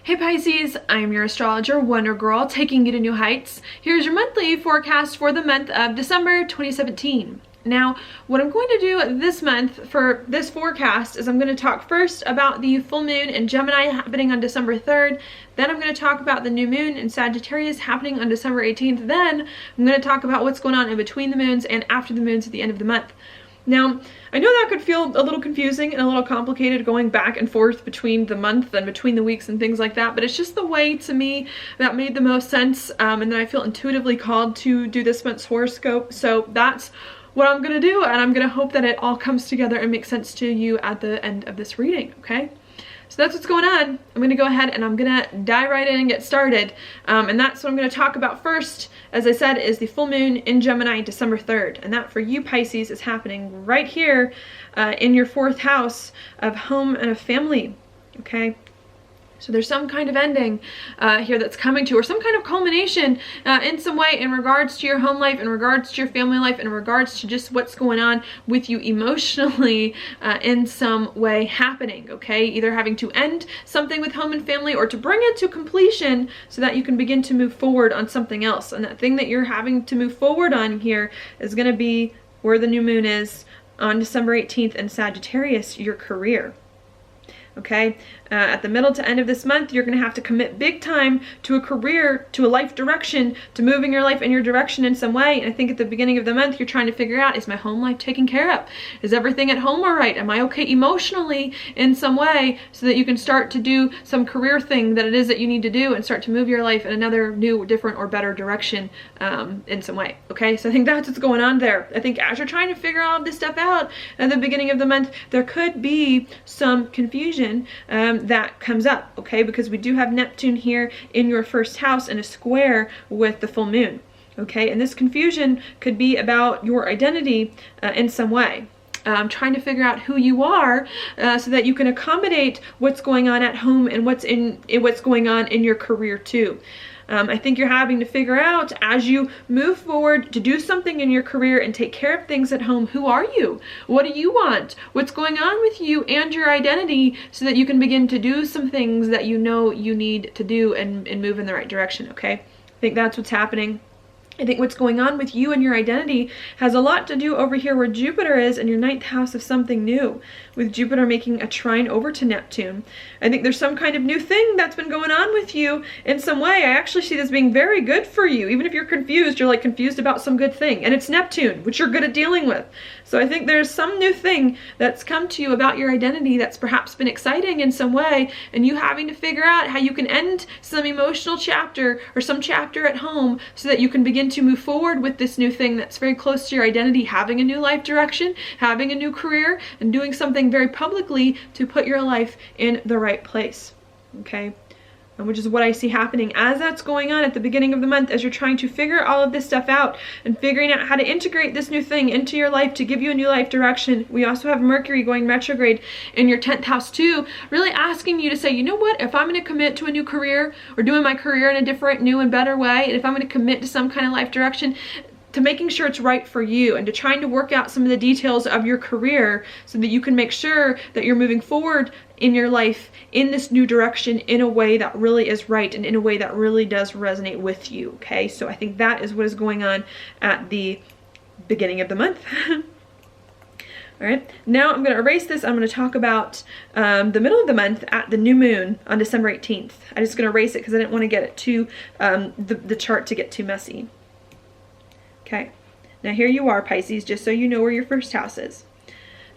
Hey Pisces, I'm your astrologer, Wonder Girl, taking you to new heights. Here's your monthly forecast for the month of December 2017. Now, what I'm going to do this month for this forecast is I'm going to talk first about the full moon in Gemini happening on December 3rd. Then I'm going to talk about the new moon in Sagittarius happening on December 18th. Then I'm going to talk about what's going on in between the moons and after the moons at the end of the month. Now, I know that could feel a little confusing and a little complicated going back and forth between the month and between the weeks and things like that, but it's just the way, to me, that made the most sense, and then I feel intuitively called to do this month's horoscope. So that's what I'm going to do, and I'm going to hope that it all comes together and makes sense to you at the end of this reading, okay? So that's what's going on. I'm going to go ahead and I'm going to dive right in and get started. And that's what I'm going to talk about first, as I said, is the full moon in Gemini, December 3rd. And that for you, Pisces, is happening right here in your 4th house of home and of family, okay? So there's some kind of ending here that's coming to, or some kind of culmination in some way in regards to your home life, in regards to your family life, in regards to just what's going on with you emotionally in some way happening, okay? Either having to end something with home and family or to bring it to completion so that you can begin to move forward on something else. And that thing that you're having to move forward on here is going to be where the new moon is on December 18th in Sagittarius, your career. Okay, at the middle to end of this month, you're going to have to commit big time to a career, to a life direction, to moving your life in your direction in some way. And I think at the beginning of the month, you're trying to figure out, is my home life taken care of? Is everything at home all right? Am I okay emotionally in some way, so that you can start to do some career thing that it is that you need to do and start to move your life in another new, different, or better direction in some way. Okay, so I think that's what's going on there. I think as you're trying to figure all of this stuff out at the beginning of the month, there could be some confusion that comes up, okay, because we do have Neptune here in your 1st house in a square with the full moon, okay, and this confusion could be about your identity in some way. Trying to figure out who you are so that you can accommodate what's going on at home and what's going on in your career too. I think you're having to figure out, as you move forward to do something in your career and take care of things at home, who are you? What do you want? What's going on with you and your identity, so that you can begin to do some things that you know you need to do and move in the right direction, okay? I think that's what's happening. I think what's going on with you and your identity has a lot to do over here where Jupiter is in your 9th house of something new, with Jupiter making a trine over to Neptune. I think there's some kind of new thing that's been going on with you in some way. I actually see this being very good for you. Even if you're confused, you're like confused about some good thing. And it's Neptune, which you're good at dealing with. So I think there's some new thing that's come to you about your identity that's perhaps been exciting in some way, and you having to figure out how you can end some emotional chapter or some chapter at home so that you can begin to move forward with this new thing that's very close to your identity, having a new life direction, having a new career, and doing something very publicly to put your life in the right place, okay? Which is what I see happening as that's going on at the beginning of the month, as you're trying to figure all of this stuff out and figuring out how to integrate this new thing into your life to give you a new life direction. We also have Mercury going retrograde in your 10th house too, really asking you to say, you know what, if I'm going to commit to a new career or doing my career in a different, new and better way, and if I'm going to commit to some kind of life direction, to making sure it's right for you and to trying to work out some of the details of your career so that you can make sure that you're moving forward in your life in this new direction in a way that really is right and in a way that really does resonate with you, okay? So I think that is what is going on at the beginning of the month. All right, now I'm going to erase this. I'm going to talk about the middle of the month at the new moon on December 18th. I'm just going to erase it because I didn't want to get it too, the chart to get too messy. Okay, now here you are, Pisces, just so you know where your 1st house is.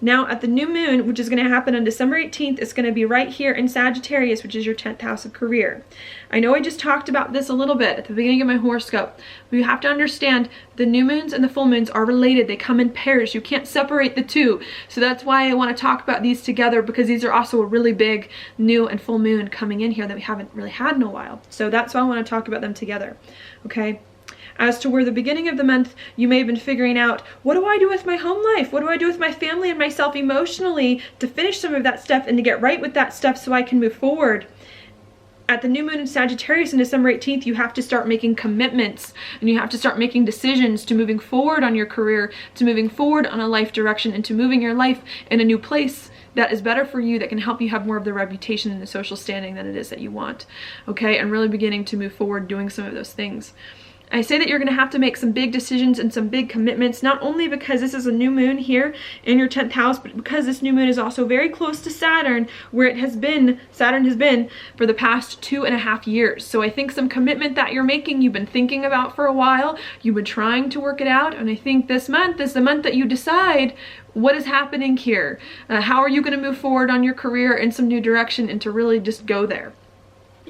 Now at the new moon, which is going to happen on December 18th, it's going to be right here in Sagittarius, which is your 10th house of career. I know I just talked about this a little bit at the beginning of my horoscope, but you have to understand the new moons and the full moons are related. They come in pairs. You can't separate the two. So that's why I want to talk about these together, because these are also a really big new and full moon coming in here that we haven't really had in a while. So that's why I want to talk about them together, okay? As to where the beginning of the month, you may have been figuring out, what do I do with my home life? What do I do with my family and myself emotionally to finish some of that stuff and to get right with that stuff so I can move forward? at the new moon in Sagittarius on December 18th, you have to start making commitments, and you have to start making decisions to moving forward on your career, to moving forward on a life direction, and to moving your life in a new place that is better for you, that can help you have more of the reputation and the social standing that it is that you want, okay? And really beginning to move forward doing some of those things. I say that you're going to have to make some big decisions and some big commitments, not only because this is a new moon here in your 10th house, but because this new moon is also very close to Saturn, where Saturn has been for the past 2.5 years. So I think some commitment that you're making, you've been thinking about for a while, you've been trying to work it out, and I think this month is the month that you decide what is happening here. How are you going to move forward on your career in some new direction, and to really just go there.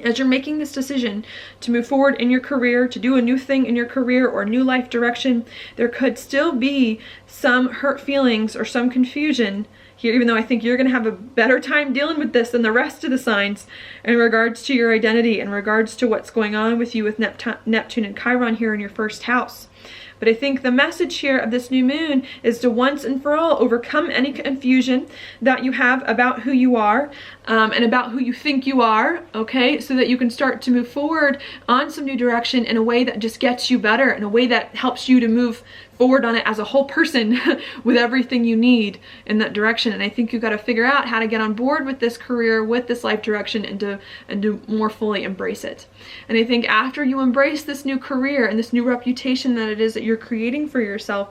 As you're making this decision to move forward in your career, to do a new thing in your career or a new life direction, there could still be some hurt feelings or some confusion here, even though I think you're going to have a better time dealing with this than the rest of the signs in regards to your identity, in regards to what's going on with you with Neptune and Chiron here in your first house. But I think the message here of this new moon is to once and for all overcome any confusion that you have about who you are and about who you think you are, okay? So that you can start to move forward on some new direction in a way that just gets you better, in a way that helps you to move forward on it as a whole person with everything you need in that direction. And I think you've got to figure out how to get on board with this career, with this life direction, and to more fully embrace it. And I think after you embrace this new career and this new reputation that it is that you're creating for yourself,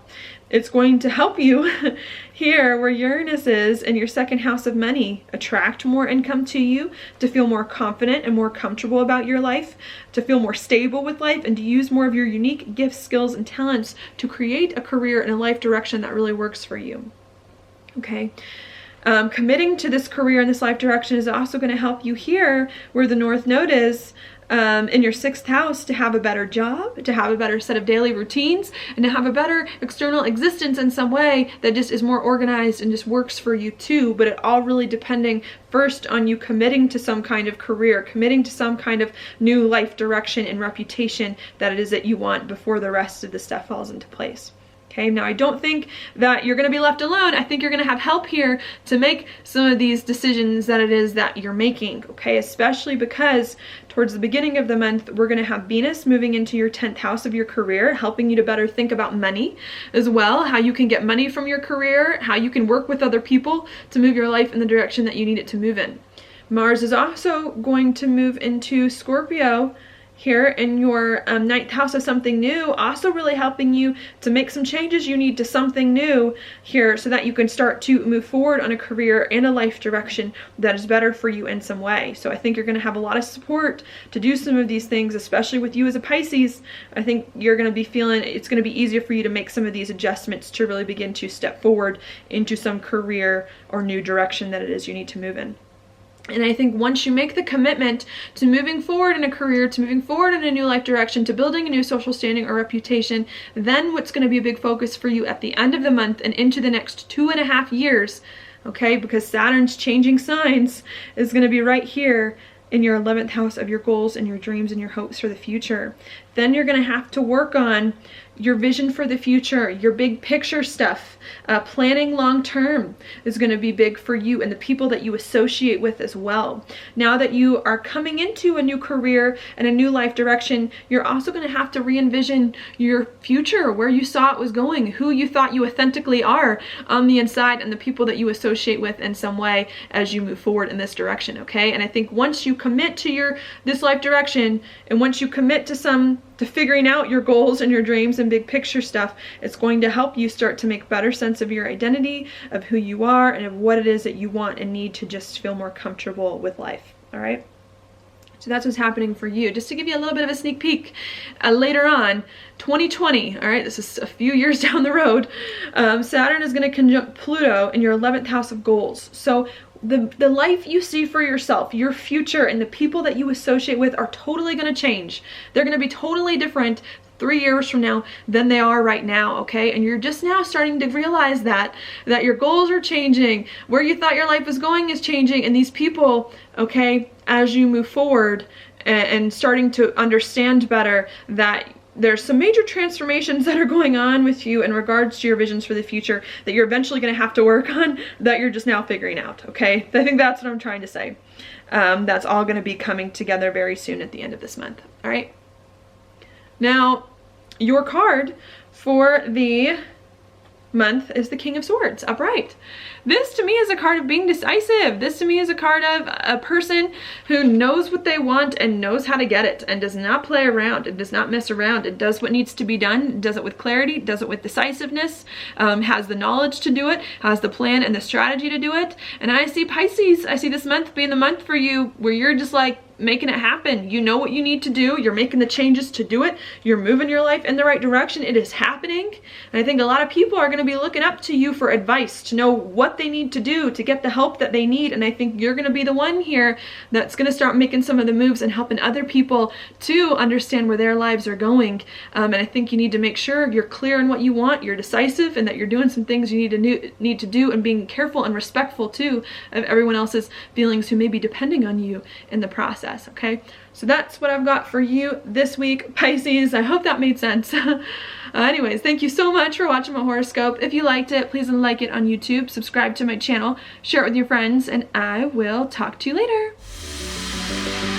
it's going to help you here where Uranus is in your second house of money, attract more income to you, to feel more confident and more comfortable about your life, to feel more stable with life, and to use more of your unique gifts, skills, and talents to create a career and a life direction that really works for you. Okay. Committing to this career and this life direction is also going to help you here where the North Node is in your 6th house, to have a better job, to have a better set of daily routines, and to have a better external existence in some way that just is more organized and just works for you too. But it all really depending first on you committing to some kind of career, committing to some kind of new life direction and reputation that it is that you want before the rest of the stuff falls into place. Okay, now I don't think that you're going to be left alone. I think you're going to have help here to make some of these decisions that it is that you're making, okay? Especially because towards the beginning of the month, we're going to have Venus moving into your 10th house of your career, helping you to better think about money as well, how you can get money from your career, how you can work with other people to move your life in the direction that you need it to move in. Mars is also going to move into Scorpio here in your 9th house of something new, also really helping you to make some changes you need to something new here so that you can start to move forward on a career and a life direction that is better for you in some way. So I think you're going to have a lot of support to do some of these things, especially with you as a Pisces. I think you're going to be feeling it's going to be easier for you to make some of these adjustments to really begin to step forward into some career or new direction that it is you need to move in. And I think once you make the commitment to moving forward in a career, to moving forward in a new life direction, to building a new social standing or reputation, then what's going to be a big focus for you at the end of the month and into the next 2.5 years, okay, because Saturn's changing signs, is going to be right here in your 11th house of your goals and your dreams and your hopes for the future. Then you're going to have to work on your vision for the future, your big picture stuff. Planning long term is going to be big for you and the people that you associate with as well. Now that you are coming into a new career and a new life direction, you're also going to have to re-envision your future, where you saw it was going, who you thought you authentically are on the inside, and the people that you associate with in some way as you move forward in this direction, okay? And I think once you commit to this life direction, and once you commit to figuring out your goals and your dreams and big picture stuff, it's going to help you start to make better sense of your identity, of who you are, and of what it is that you want and need to just feel more comfortable with life. All right. So that's what's happening for you. Just to give you a little bit of a sneak peek, later on, 2020, all right, this is a few years down the road, Saturn is going to conjunct Pluto in your 11th house of goals. So the life you see for yourself, your future, and the people that you associate with are totally going to change. They're going to be totally different 3 years from now than they are right now, okay? And you're just now starting to realize that your goals are changing, where you thought your life was going is changing, and these people, okay, as you move forward and starting to understand better that there's some major transformations that are going on with you in regards to your visions for the future that you're eventually going to have to work on, that you're just now figuring out, okay? I think that's what I'm trying to say. That's all going to be coming together very soon at the end of this month, all right? Now, your card for the month is the King of Swords, upright. This to me is a card of being decisive. This to me is a card of a person who knows what they want and knows how to get it and does not play around and does not mess around. It does what needs to be done, does it with clarity, does it with decisiveness, has the knowledge to do it, has the plan and the strategy to do it. And I see Pisces, I see this month being the month for you where you're just like making it happen. You know what you need to do. You're making the changes to do it. You're moving your life in the right direction. It is happening. And I think a lot of people are going to be looking up to you for advice, to know what they need to do to get the help that they need. And I think you're going to be the one here that's going to start making some of the moves and helping other people to understand where their lives are going. And I think you need to make sure you're clear on what you want, you're decisive, and that you're doing some things you need to do, and being careful and respectful too of everyone else's feelings who may be depending on you in the process. Okay, so that's what I've got for you this week, Pisces. I hope that made sense. Anyways, thank you so much for watching my horoscope. If you liked it, please like it on YouTube, subscribe to my channel, share it with your friends, and I will talk to you later.